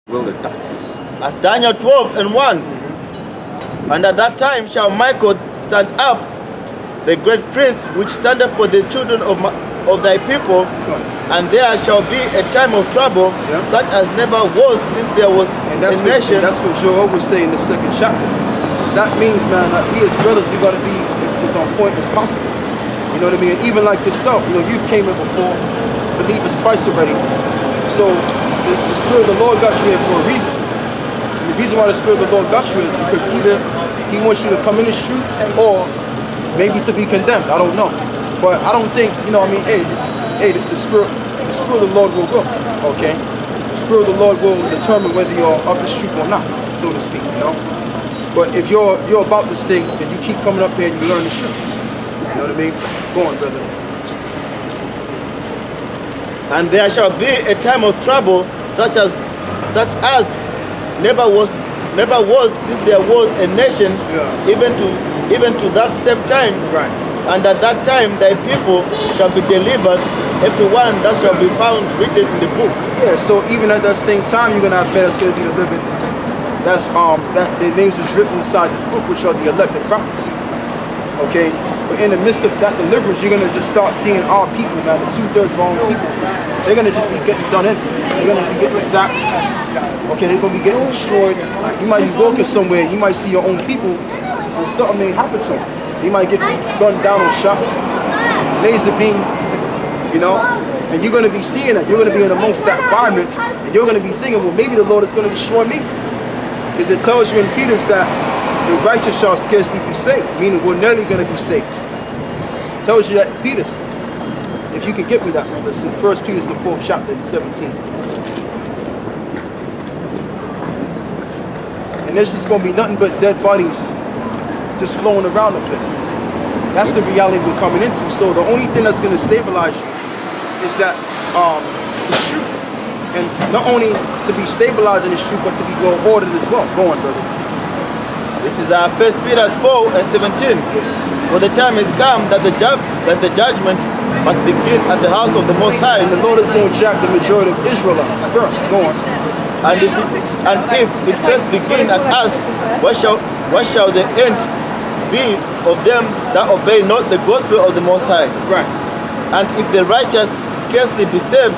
will attack. As Daniel 12:1. And at that time shall Michael stand up, the great prince, which standeth for the children of thy people, and there shall be a time of trouble, such as never was since there was a nation. And that's what Joel was saying in the 2nd chapter. So that means, man, that we as brothers, we got to be as on point as possible. You know what I mean? And even like yourself, you know, you've came in before, believers twice already. So the Spirit of the Lord got you here for a reason. And the reason why the Spirit of the Lord got you is because either He wants you to come in His truth, or maybe to be condemned. I don't know. But I don't think, you know, I mean, hey, the Spirit of the Lord will go, okay? The Spirit of the Lord will determine whether you're of this truth or not, so to speak, you know? But if you're about this thing, then you keep coming up here and you learn the scriptures. You know what I mean? Go on, brother. And there shall be a time of trouble, such as never was since there was a nation, even to that same time. Right. And at that time thy people shall be delivered, everyone that shall be found written in the book. Yeah, so even at that same time, you're gonna have men that's gonna be delivered. That's that their names is written inside this book, which are the elected prophets. Okay, but in the midst of that deliverance, you're gonna just start seeing our people, man, the 2/3 of our own people. They're gonna just be getting done in. They're gonna be getting zapped. Okay, they're gonna be getting destroyed. You might be walking somewhere, you might see your own people, and something may happen to them. They might get gunned down or shot, laser beam, you know, and you're gonna be seeing that. You're gonna be in amongst that environment, and you're gonna be thinking, well, maybe the Lord is gonna destroy me, because it tells you in Peter that the righteous shall scarcely be saved, meaning we're nearly gonna be saved. It tells you that in Peter. If you can get me that, brother, it's in 1 Peter, the 4th chapter, 17. And there's just gonna be nothing but dead bodies just flowing around the place. That's the reality we're coming into. So the only thing that's gonna stabilize you is that it's truth. And not only to be stabilized in this truth, but to be well ordered as well. Go on, brother. This is our 1 Peter 4:17. For the time is come that the judgment must begin at the house of the Most High. And the Lord is going to jack the majority of Israel up first. Go on. And if it first begin at us, what shall the end be of them that obey not the gospel of the Most High? Right. And if the righteous scarcely be saved,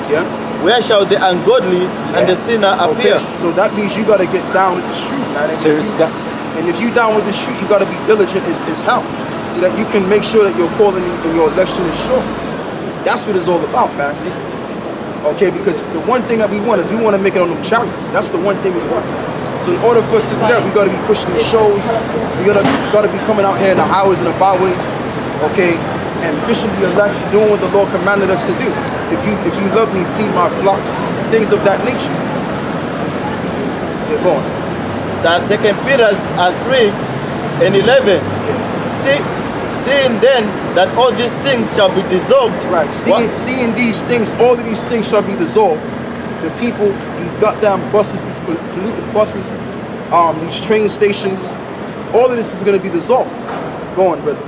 where shall the ungodly and the sinner appear? Okay. So that means you got to get down with the truth, man. And if you down with the truth, you got to be diligent as hell, so that you can make sure that your calling and your election is sure. That's what it's all about, man. Okay, because the one thing that we want is we want to make it on them chariots. That's the one thing we want. So in order for us to do that, we got to be pushing these shows. We got to be coming out here in the highways and the byways, okay, and officially elect, doing what the Lord commanded us to do. If you love me, feed my flock, things of that nature. Get going. So 2 Peter 3:11. Seeing then that all these things shall be dissolved. Right. Seeing these things, all of these things shall be dissolved. The people, these goddamn buses, these polluted buses, these train stations, all of this is going to be dissolved. Go on, brother.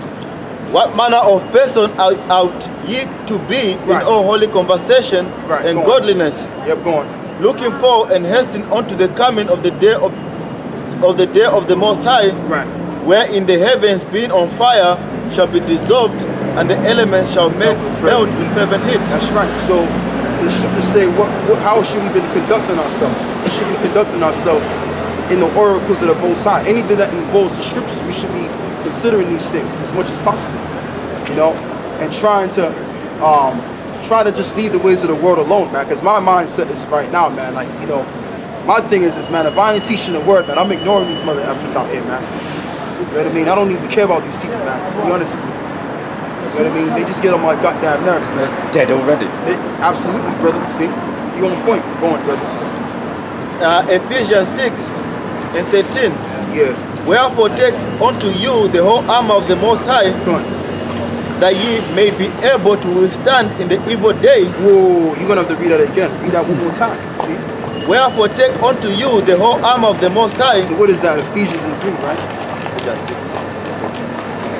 What manner of person ought ye to be in all holy conversation and godliness? Yep, go on. Looking for and hastening unto the coming of the day of the Most High, wherein the heavens being on fire shall be dissolved, and the elements shall melt with fervent heat. That's right. So the scriptures say, how should we be conducting ourselves? We should be conducting ourselves in the oracles of the Most High. Anything that involves the scriptures, we should be considering these things as much as possible, you know, and trying to just leave the ways of the world alone, man. Because my mindset is right now, man, like, you know, my thing is this, man, if I ain't teaching the word, man, I'm ignoring these mother effers out here, man. You know what I mean? I don't even care about these people, man, to be honest with you. You know what I mean? They just get on my goddamn nerves, man. Dead already. Absolutely, brother. See? You on point. Go on, brother. Ephesians 6:13. Yeah. Wherefore take unto you the whole armor of the Most High, that ye may be able to withstand in the evil day. Whoa, you're going to have to read that again. Read that one more time. See? Wherefore take unto you the whole armor of the Most High. So what is that? Ephesians 3, right? Ephesians 6.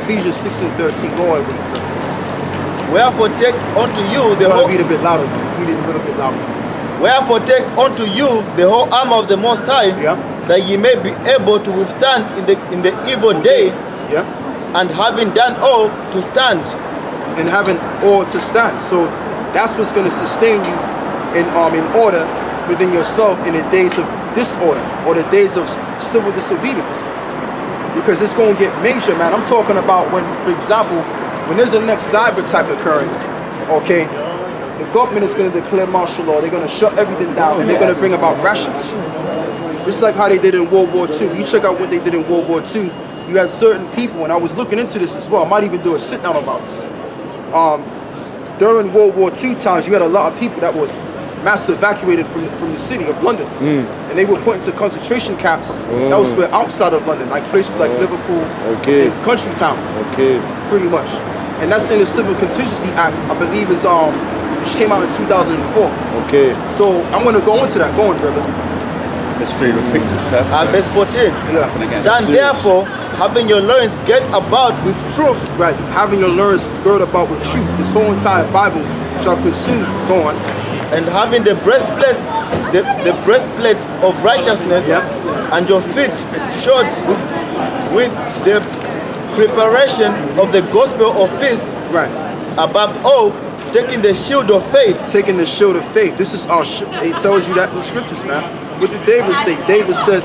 Ephesians 6:13. Go ahead with it, brother. Wherefore take unto you the whole... whole... Read a bit louder. Read it a little bit louder. Wherefore take unto you the whole armor of the Most High, Yeah. that ye may be able to withstand in the evil day, Yeah. and having done all to stand. And having all to stand. So that's what's going to sustain you in order within yourself in the days of disorder or the days of civil disobedience. Because it's going to get major, man. I'm talking about when, for example, when there's a next cyber attack occurring, okay, the government is going to declare martial law. They're going to shut everything down, and they're going to bring about rations. Just like how they did in World War II. You check out what they did in World War II. You had certain people, and I was looking into this as well. I might even do a sit down about this. During World War II times, you had a lot of people that was mass evacuated from the city of London, and they were put into concentration camps elsewhere outside of London, like places like Liverpool and country towns, pretty much. And that's in the Civil Contingency Act, I believe, is which came out in 2004. Okay. So I'm going to go into that. Go on, brother. Let's read the picture, sir. Verse 14. Yeah. Stand therefore, having your loins girt about with truth. Right. Having your loins girt about with truth. This whole entire Bible shall consume. Go on. And having the breastplate, the breastplate of righteousness, and your feet shod with the preparation of the gospel of peace. Right. Above all, taking the shield of faith. Taking the shield of faith. This is our. It tells you that in the scriptures, man. What did David say? David said,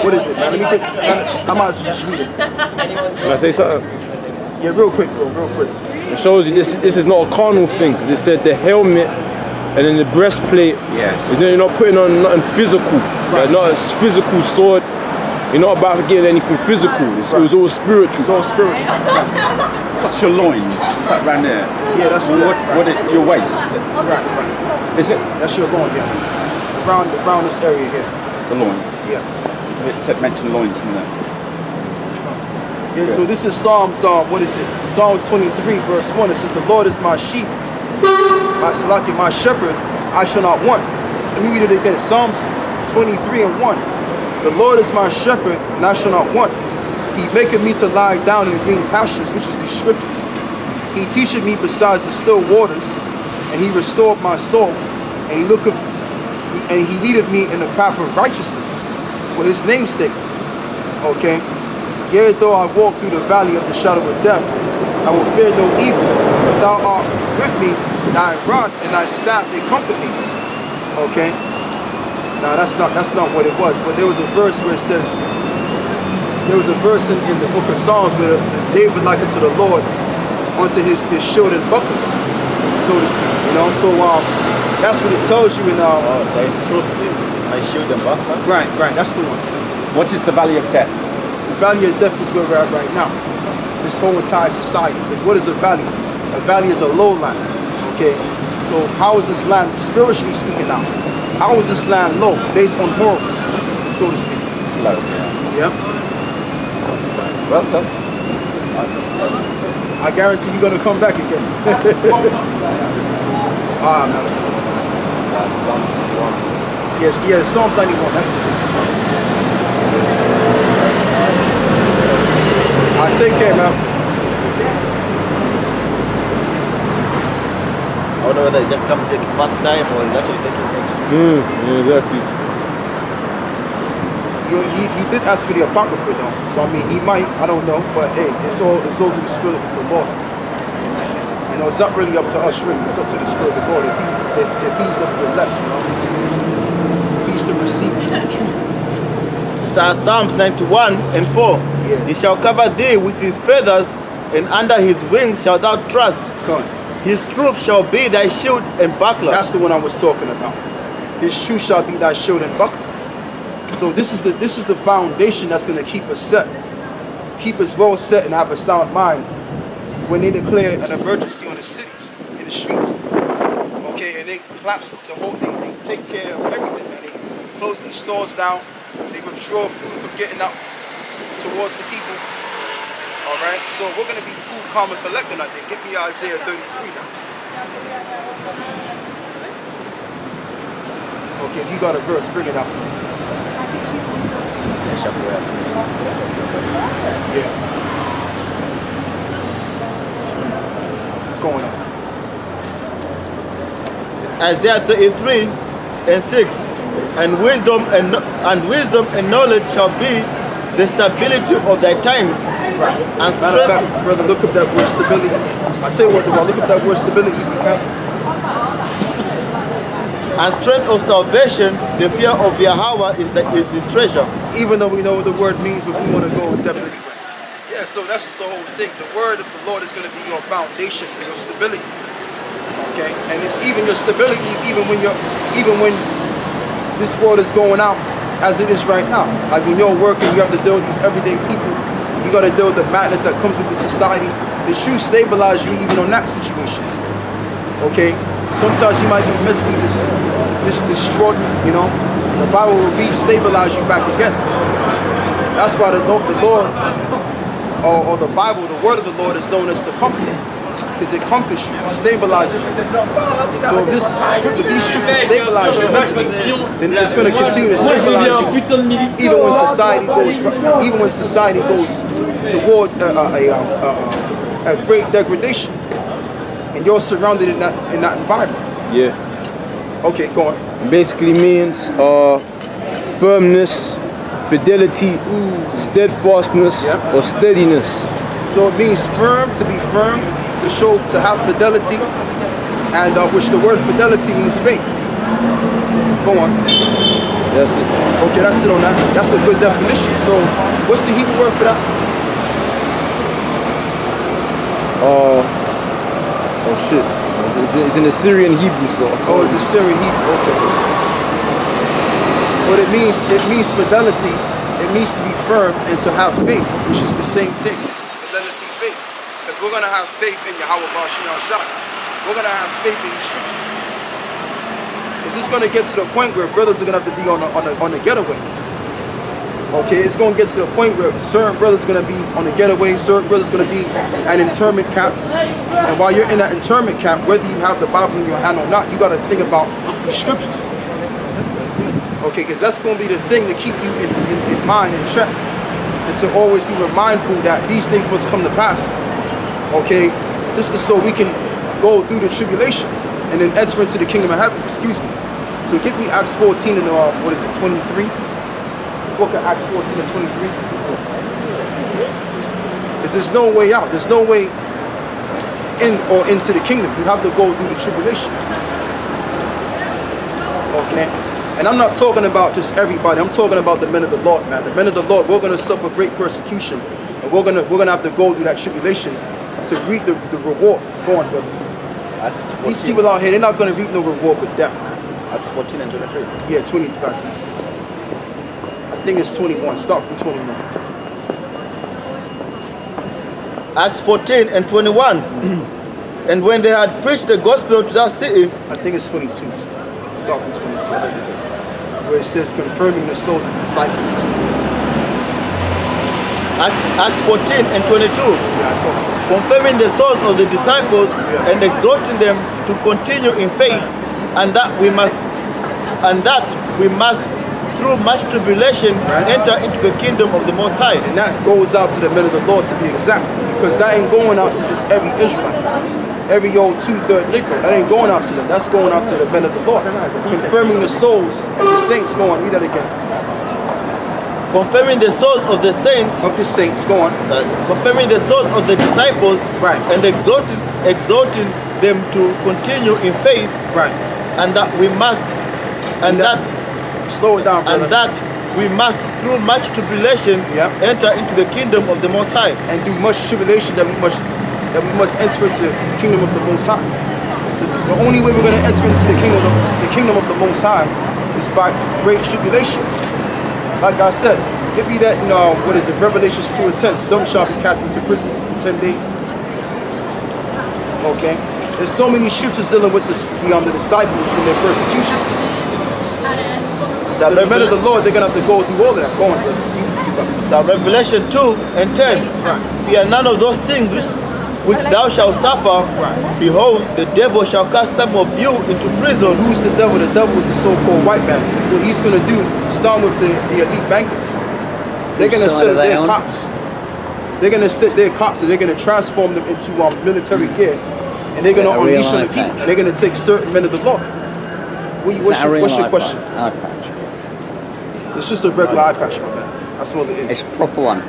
what is it, man? Let me put. I might as well just read it. Can I say something? Yeah, real quick, bro. Real quick. It shows you this is not a carnal thing, because it said the helmet and then the breastplate. Yeah. You're not putting on nothing physical. Right. Like not a physical sword. You're not about to get anything physical. It was all spiritual. It's all spiritual. What's your loins? Is that right there? Yeah, that's Your waist? right. Is it? That's your loin, yeah. Around this area here. The loin. Yeah. It said mention loins in there. Yeah, so this is Psalms, what is it? Psalms 23, verse 1. It says, the Lord is my sheep, my shepherd, I shall not want. Let me read it again. Psalms 23 and 1. The Lord is my shepherd, and I shall not want. He maketh me to lie down in green pastures, which is the scriptures. He teacheth me besides the still waters, and he restored my soul, and he leadeth me in the path of righteousness for his name's sake. Okay? Yea, though I walk through the valley of the shadow of death, I will fear no evil, for thou art with me, thy rod and thy staff, they comfort me. Okay? Now that's not what it was, but there was a verse where it says, there was a verse in the book of Psalms where David likened to the Lord onto his shield and buckler, so to speak. You know, so that's what it tells you in Thy truth is my shield and buckler. right, that's the one. What is the valley of death? The valley of death is where we're at right now. This whole entire society. Because what is a valley? A valley is a lowland. Okay? So how is this land, spiritually speaking now? How is this land low? Based on morals, so to speak. Low. Yeah? Well done. I guarantee you're going to come back again. Man. Yes, Psalms 91. That's it. Take care, man. I don't know whether it just comes in past time or it's actually taking place. Yeah, exactly. He did ask for the Apocrypha though, so I mean he might, I don't know, but hey, it's all through the Spirit of the Lord. You know, it's not really up to us really, it's up to the Spirit of the Lord. If he's of the elect, you know, if he's to receive the truth. Psalms 91 and 4. Yeah. He shall cover thee with his feathers, and under his wings shalt thou trust. Come on. His truth shall be thy shield and buckler. That's the one I was talking about. His truth shall be thy shield and buckler. So this is the foundation that's going to keep us set, keep us well set, and have a sound mind when they declare an emergency on the cities, in the streets. Okay, and they collapse the whole thing. They take care of everything. Man. They close these stores down. They withdraw food from getting out towards the people. All right, so we're going to be cool, calm, and collected out there. Give me Isaiah 33 now. Okay, if you got a verse, bring it out. Yeah. What's going on? It's Isaiah 33 and 6. And wisdom and knowledge shall be the stability of thy times. Right. And Matter of strength, fact, brother, look up that word stability. I tell you what, look up that word stability. You can and strength of salvation, the fear of Yahweh is his treasure. even though we know what the word means, but we want to go in depth anyway. Yeah, so that's the whole thing. The word of the Lord is going to be your foundation and your stability. Okay, and it's even your stability, even when this world is going out as it is right now. Like when you're working, you have to deal with these everyday people. You got to deal with the madness that comes with the society. The truth stabilize you even on that situation. Okay, sometimes you might be mentally distraught. You know, the Bible will stabilize you back again. That's why the Lord, or the Bible, the word of the Lord is known as the comforter, because it comforts you, it stabilizes you. So if these scriptures stabilize you mentally, then it's going to continue to stabilize you, even when society goes towards a great degradation, and you're surrounded in that environment. Yeah. Okay, go on. Basically means firmness, fidelity, steadfastness, Yep. or steadiness. So it means firm, to be firm, to have fidelity, and which the word fidelity means faith. Go on. That's it. Okay, that's it on that. That's a good definition. So what's the Hebrew word for that? Oh shit. It's in Assyrian Hebrew, so. Oh, it's Assyrian Hebrew. Okay. But it means fidelity. It means to be firm and to have faith, which is the same thing. Fidelity, faith. Because we're gonna have faith in Yahawashi. We're gonna have faith in the scriptures. Is this gonna get to the point where brothers are gonna have to be on a getaway? Okay, it's gonna get to the point where certain brothers are gonna be on a getaway, certain brothers are gonna be at internment camps. And while you're in that internment camp, whether you have the Bible in your hand or not, you gotta think about the scriptures. Okay, because that's gonna be the thing to keep you in mind and check. And to always be mindful that these things must come to pass. Okay, just so we can go through the tribulation and then enter into the kingdom of heaven. Excuse me. So give me Acts 14 and 23. Book of Acts 14 and 23. Because there's no way out. There's no way in or into the kingdom. You have to go through the tribulation. Okay? And I'm not talking about just everybody. I'm talking about the men of the Lord, man. The men of the Lord, we're going to suffer great persecution. And we're gonna have to go through that tribulation to reap the reward. Go on, brother. Acts 14. These people out here, they're not going to reap no reward with death, man. Acts 14 and 23. Yeah, 23. I think it's 21. Start from 21. Acts 14 and 21. And when they had preached the gospel to that city, I think it's 22. Start from 22. Where it says confirming the souls of the disciples. Acts 14 and 22. Yeah, I thought so. Confirming the souls of the disciples and exhorting them to continue in faith, and that we must through much tribulation enter into the kingdom of the Most High. And that goes out to the men of the Lord, to be exact, because that ain't going out to just every Israelite, every old 2/3 Negro. That ain't going out to them. That's going out to the men of the Lord. Confirming the souls of the saints. Go on, read that again. Confirming the souls of the saints, Of the saints, go on. confirming the souls of the disciples, Right. and exhorting them to continue in faith, Right. and that we must, Slow it down, brother. and that we must, through much tribulation, Yep. enter into the kingdom of the Most High. And through much tribulation that we must enter into the kingdom of the Most High. So the only way we're going to enter into the kingdom of the Most High is by great tribulation. Like I said, give me that in Revelations 2 and 10. Some shall be cast into prisons in 10 days. Okay? There's so many scriptures dealing with the disciples in their persecution. So the men of the Lord, they're going to have to go through all of that. Go on, brother. So Revelation 2 and 10. Right. Fear none of those things which thou shalt suffer. Right. Behold, the devil shall cast some of you into prison. Who's the devil? The devil is the so-called white man. What he's going to do, start with the elite bankers. They're going to set their cops. They're going to set their cops and they're going to transform them into military gear. And they're going to unleash on the people. And they're going to take certain men of the Lord. What's Is that a real your eye question? patch? Eye patch. It's just a regular eye patch, my man. That's all it is. It's a proper one.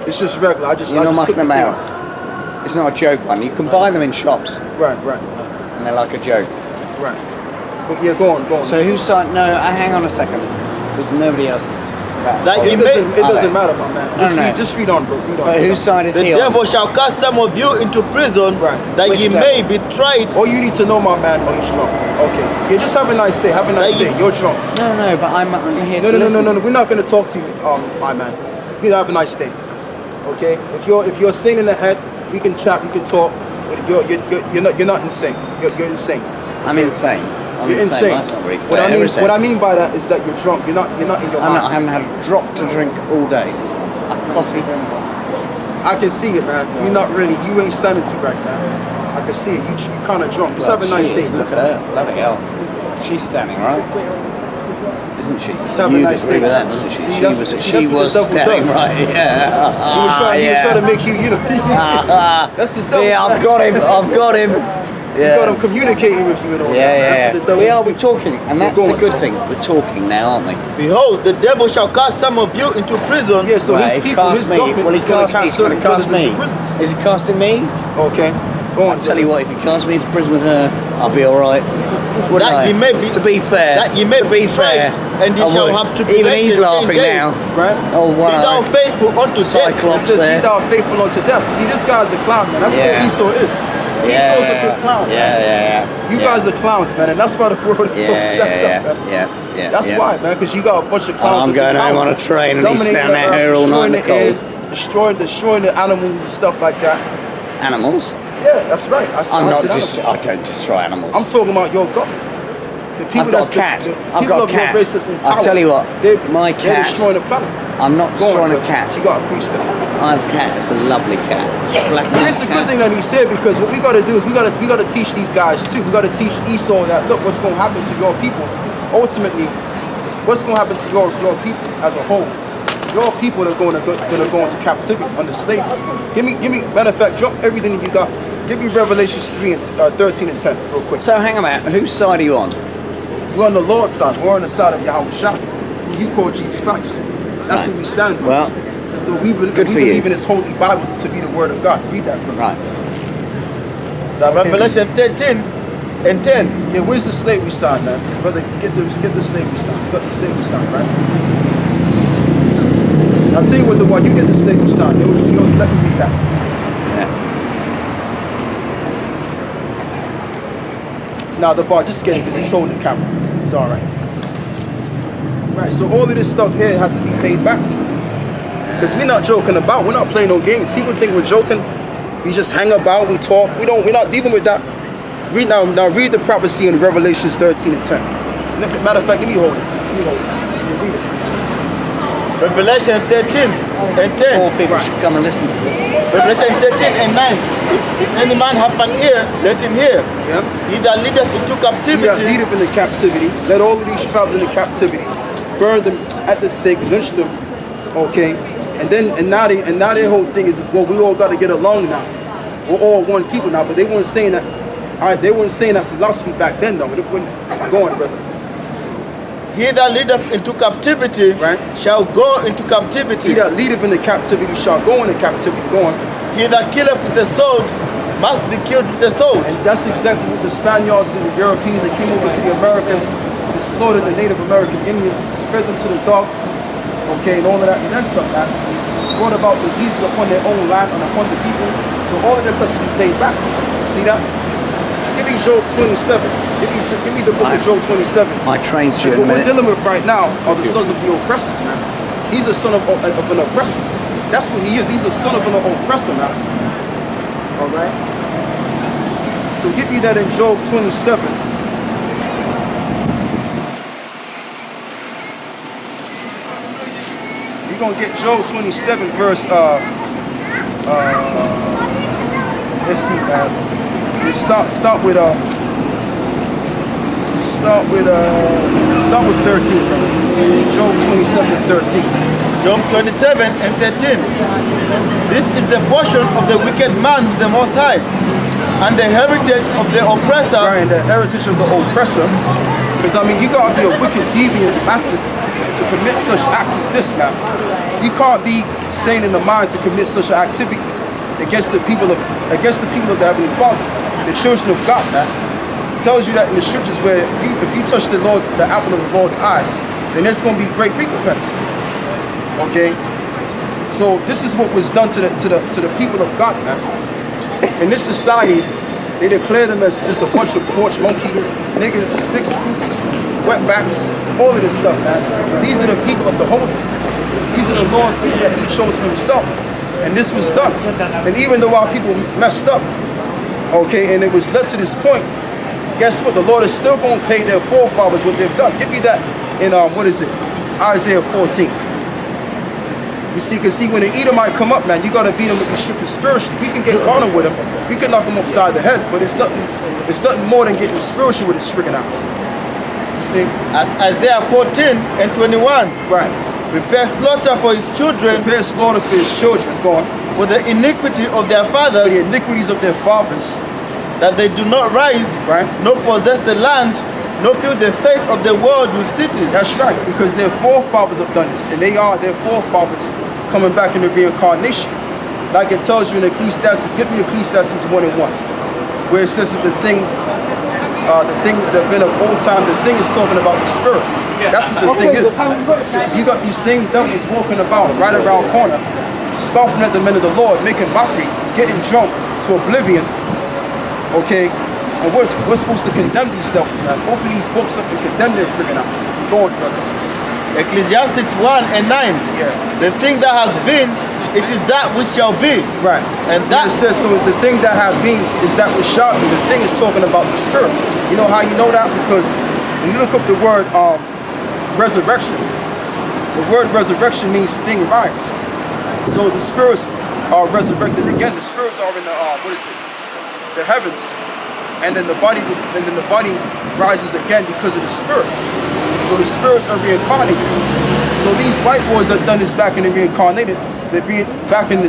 It's just regular. I just You're not took mucking the them thing out. It's not a joke one. You can buy them in shops, Right. and they're like a joke. Right. But yeah, go on. So whose side? No, hang on a second, because nobody else is. That It doesn't matter, my man. No. Just read on, bro. Read on. But whose side is the he devil on? shall cast some of you into prison, Right. that Which ye devil? may be tried. All you need to know, my man, oh, he's drunk. Okay. Yeah, just have a nice day. Have a nice day. You're drunk. No, but I'm here to listen. No. We're not gonna talk to you, my man. You have a nice day. Okay. If you're sane in the head, we can chat. We can talk. But you're not insane. You're insane. I'm insane. You're insane. That's not really fair, What I mean by that is that you're drunk. You're not in your mind. I haven't had a drop to drink all day. A coffee. I can see it, man. You're not really. You ain't standing too right, man. I can see it. You kind of drunk. Just have a nice day, Look man. at her. Bloody hell. She's standing, right? Isn't she? Just have a nice day. With that, doesn't she? See, She that's was what the devil standing, does. right? Yeah. He was trying to make you, that's the devil. Yeah, I've got him. You got him communicating with you and all that. Yeah. That's what the devil We're do. talking, and that's Go the on. good thing. We're talking now, aren't we? Behold, the devil shall cast some of you into prison. Yeah, so Right, his he people, cast his me. government Well, is going to cast certain brothers me. into prisons. Is he casting me? Okay, go on. Tell you what, if he casts me into prison with her, I'll be all right. Wouldn't That I? he may be- to be fair. that he may to be be tried, fair, and he I shall would. have to Even he's laughing now. Right? Oh, Be one thou eye. faithful unto death. It Cyclops says, there. be thou faithful unto death. See, this guy's a clown, man. That's Yeah. what Esau is. Esau's a good clown. Yeah. You guys are clowns, man, and that's why the world is so jacked up, man. Yeah. That's why, man, because you got a bunch of clowns. I'm that going can home power. on a train and he's Dominating standing the there earth, all night in destroying the the cold. air, destroying the animals and stuff like that. Animals? Yeah, that's right. I I'm said not animals. I don't destroy animals. I'm talking about your government. The people I've got that's a cat. the I've people got a of your cat. race that's in power. I'll tell you what, my they're cat- destroying the planet. I'm not Go on, destroying a brother. cat. You got a priest. I have a cat. It's a lovely cat. Black But it's a good thing that he said, because what we got to do is we got to teach these guys too. We got to teach Esau that, look, what's going to happen to your people. Ultimately, what's going to happen to your people as a whole. Your people are going to go into captivity under slavery. Give me. Matter of fact, drop everything that you got. Give me Revelations 13 and 10 real quick. So hang on a minute. Whose side are you on? We're on the Lord's side. We're on the side of Yahawashi, who you call Jesus Christ. That's who we stand with. Well, So we good for believe you. in His holy Bible to be the Word of God. Read that, bro. right. So Revelation 13 and 10. Yeah, where's the slavery sign, man? Brother, get the slavery sign. You got the slavery sign, right? I'll tell you what, while you get the slavery sign, let me read that. Yeah. Now the bar, just get it, because he's holding the camera. It's all right. Right, so all of this stuff here has to be paid back. Because we're not joking about. We're not playing no games. People think we're joking. We just hang about. We talk. We're not dealing with that. Read now. Read the prophecy in Revelations 13 and 10. Matter of fact, let me hold it. Read it. Revelation 13 and 10. More people should come and listen to this. Revelation 13 and 9. If any man have an ear, let him hear. Yeah. He that leadeth into He that captivity. leadeth in the captivity. Let all of these tribes in the captivity. Burn them at the stake. Lynch them. Okay. And now their whole thing is well, we all got to get along now. We're all one people now. But they weren't saying that. They weren't saying that philosophy back then, though. It wouldn't go on, brother. He that leadeth into captivity Right. shall go into captivity. He that leadeth in the captivity shall go into captivity. Go on. He that killeth with the sword must be killed with the sword. And that's exactly what the Spaniards and the Europeans that came over to the Americans, they slaughtered the Native American Indians, fed them to the dogs, okay, and all of that, and then some that brought about diseases upon their own land and upon the people. So all of this has to be paid back. See that? Give me Job 27. Give me the book of Job 27. My train's due Because in a what we're minute. dealing with right now are the sons of the oppressors, man. He's a son of an oppressor. That's what he is. He's a son of an oppressor, man. All right. So give me that in Job 27. You're gonna get Job 27 verse let's see, man. Let's start with 13, brother. Job 27 and 13. Job 27 and 13. This is the portion of the wicked man with the Most High, and the heritage of the oppressor. Right, and the heritage of the oppressor. Because I mean, you gotta be a wicked, deviant bastard to commit such acts as this, man. You can't be sane in the mind to commit such activities against the people of the Heavenly Father, the children of God, man. It tells you that in the scriptures where if you touch the apple of the Lord's eye, then there's gonna be great recompense. Okay? So this is what was done to the people of God, man. In this society, they declare them as just a bunch of porch monkeys, niggas, spick spooks, wetbacks, all of this stuff, man. But these are the people of the holies. These are the Lord's people that He chose for Himself. And this was done. And even though our people messed up, okay, and it was led to this point, guess what? The Lord is still going to pay their forefathers what they've done. Give me that in, Isaiah 14. You see, because when an Edomite come up, man, you got to beat him with these scriptures spiritually. We can get carnal with him. We can knock him upside the head, but it's nothing more than getting spiritual with his friggin' ass. You see? As Isaiah 14 and 21. Right. Prepare slaughter for his children. Prepare slaughter for his children, go on. For the iniquity of their fathers. For the iniquities of their fathers. That they do not rise, right, nor possess the land, nor fill the face of the world with cities. That's right, because their forefathers have done this, and they are their forefathers coming back in the reincarnation. Like it tells you in Ecclesiastes, give me Ecclesiastes 1 and 1, where it says that the thing that have been of old time, the thing is talking about the spirit. That's what the thing is. So you got these same devils walking about right around corner, scoffing at the men of the Lord, making mockery, getting drunk to oblivion. Okay, and we're supposed to condemn these devils, man. Open these books up and condemn their friggin' ass. Go on, brother. Ecclesiastes 1 and 9. Yeah. The thing that has been, it is that which shall be. Right. And that it says, so the thing that have been is that which shall be. The thing is talking about the spirit. You know how you know that? Because when you look up the word resurrection, the word resurrection means thing rise. So the spirits are resurrected again. The spirits are in the the heavens, and then the body rises again because of the spirit. So the spirits are reincarnated. So these white boys have done this back in the reincarnated. They're being back in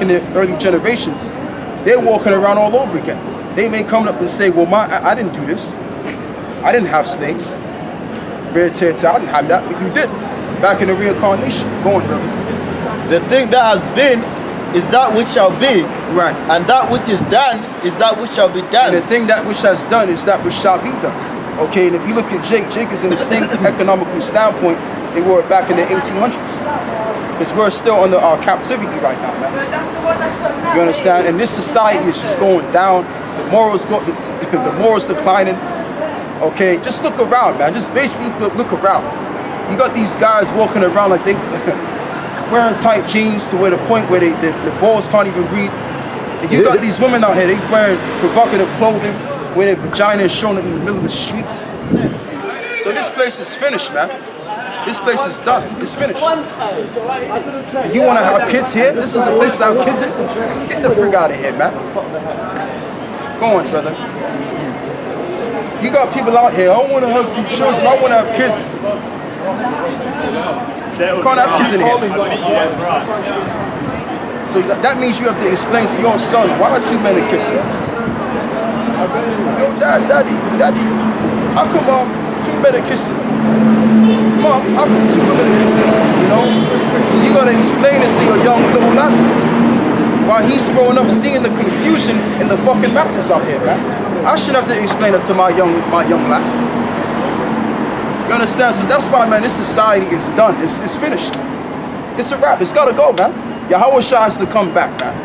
the early generations. They're walking around all over again. They may come up and say, "Well, I didn't do this. I didn't have slaves. I didn't have that, but you did." Back in the reincarnation. Go on, brother. The thing that has been is that which shall be. Right. And that which is done is that which shall be done. And the thing that which has done is that which shall be done. Okay, and if you look at Jake is in the same economical standpoint they were back in the 1800s. Because we're still under our captivity right now, man. You understand? And this society is just going down. The morals declining. Okay, just look around, man. Just basically look around. You got these guys walking around like they wearing tight jeans to where the point where the balls can't even breathe. And you got these women out here, they wearing provocative clothing, where their vagina is showing up in the middle of the street. So this place is finished, man. This place is done. It's finished. You want to have kids here? This is the place to have kids in? Get the frick out of here, man. Go on, brother. You got people out here, I want to have some children, I want to have kids. Can't have kids in here. So that means you have to explain to your son, why are two men are kissing? Yo, daddy, how come two men are kissing? Mom, how come two women are kissing? You know? So you gotta explain this to your young little lad. While he's growing up seeing the confusion in the fucking mountains out here, man. I shouldn't have to explain it to my young lad. You understand? So that's why, man, this society is done. It's finished. It's a wrap. It's gotta go, man. Yahawashi has to come back, man.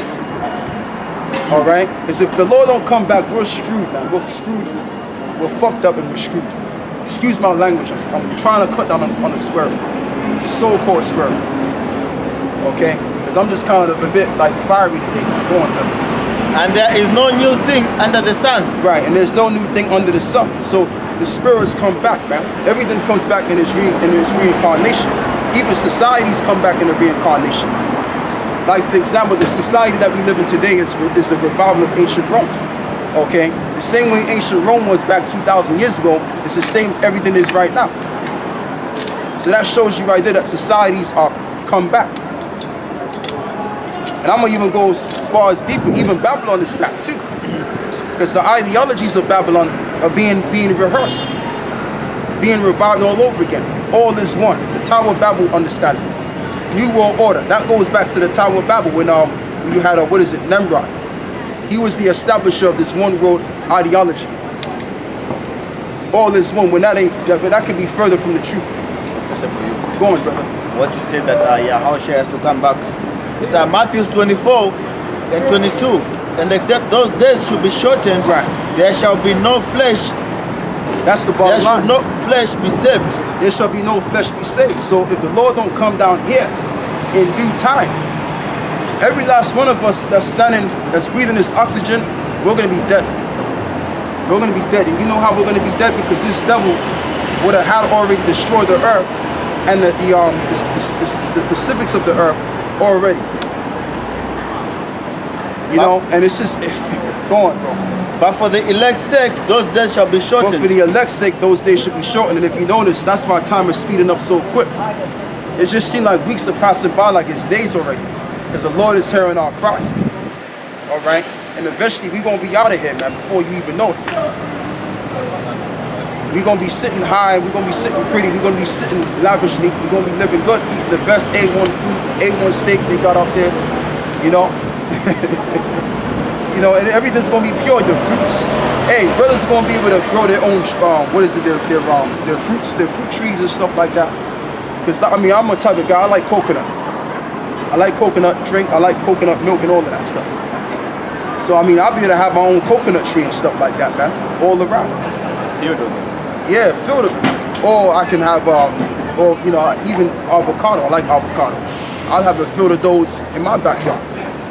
All right? Because if the Lord don't come back, we're screwed, man. We're screwed. We're fucked up and we're screwed. Excuse my language. I'm trying to cut down on the swearing. The so-called swearing. Okay? Because I'm just kind of a bit like fiery today. Go on, brother. And there is no new thing under the sun. Right, and there's no new thing under the sun. So the spirits come back, man. Everything comes back in its reincarnation. Even societies come back in the reincarnation. Like, for example, the society that we live in today is the revival of ancient Rome. Okay? The same way ancient Rome was back 2,000 years ago, it's the same everything is right now. So that shows you right there that societies are come back. And I'm gonna even go as far as deeper, even Babylon is back too. Because the ideologies of Babylon are being rehearsed. being revived all over again. All is one. The Tower of Babel understanding. New World Order. That goes back to the Tower of Babel when you had Nimrod. He was the establisher of this one world ideology. All is one. When that could be further from the truth. That's it for you. Go on, brother. What you said that Yahawashi has to come back. It's Matthew 24 and 22. And except those days should be shortened, Right. there shall be no flesh. That's the There bottom should line. no flesh be saved. There shall be no flesh be saved. So if the Lord don't come down here in due time, every last one of us that's standing, that's breathing this oxygen, we're gonna be dead. We're gonna be dead. And you know how we're gonna be dead? Because this devil would have had already destroyed the earth and the specifics of the earth already. You know, and it's just go on, bro. But for the elect's sake, those days shall be But shortened. for the elect's sake, those days should be shortened. And if you notice, that's why time is speeding up so quick. It just seems like weeks are passing by like it's days already. Because the Lord is hearing our cry. All right? And eventually we're going to be out of here, man, before you even know it. We're going to be sitting high. We're going to be sitting pretty. We're going to be sitting lavishly. We're going to be living good, eating the best A1 food, A1 steak they got up there. You know? You know, and everything's gonna be pure. The fruits, hey, brothers gonna be able to grow their own, their fruit trees and stuff like that. Cause I mean, I'm a type of guy. I like coconut. I like coconut drink. I like coconut milk and all of that stuff. So I mean, I'll be able to have my own coconut tree and stuff like that, man, all around. Yeah, filled with it. Or I can have, or you know, even avocado. I like avocado. I'll have a field of those in my backyard.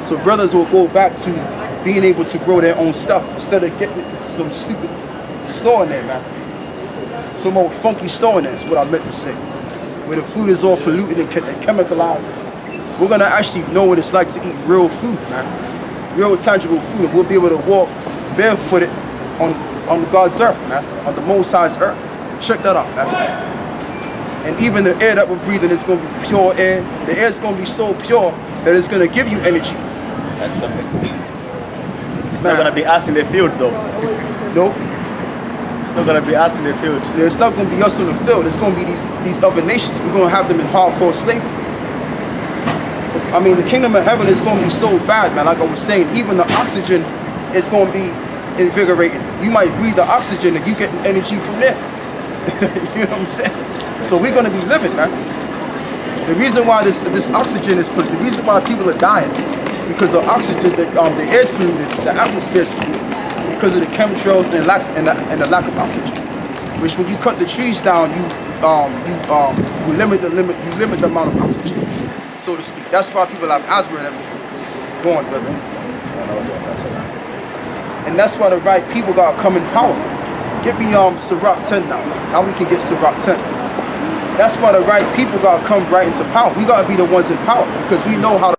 So brothers will go back to being able to grow their own stuff instead of getting some stupid store in there, man. Some old funky store in there is what I meant to say. Where the food is all polluted and chemicalized. We're gonna actually know what it's like to eat real food, man. Real tangible food, and we'll be able to walk barefooted on God's earth, man. On the Most High's earth. Check that out, man. And even the air that we're breathing is gonna be pure air. The air is gonna be so pure that it's gonna give you energy. That's something. It's not gonna be us in the field though. Nope. It's not gonna be us in the field. It's not gonna be us in the field. It's gonna be these other nations. We're gonna have them in hardcore slavery. I mean, the kingdom of heaven is gonna be so bad, man. Like I was saying, even the oxygen is gonna be invigorating. You might breathe the oxygen and you get energy from there. You know what I'm saying? So we're gonna be living, man. The reason why this oxygen is the reason why people are dying. Because of oxygen, the air is polluted, the atmosphere is polluted because of the chemtrails and the lack of oxygen. Which, when you cut the trees down, you limit the amount of oxygen, so to speak. That's why people have asthma and everything. Go on, brother. And that's why the right people gotta come in power. Get me Ciroc 10 now. Now we can get Ciroc 10. That's why the right people gotta come right into power. We gotta be the ones in power because we know how to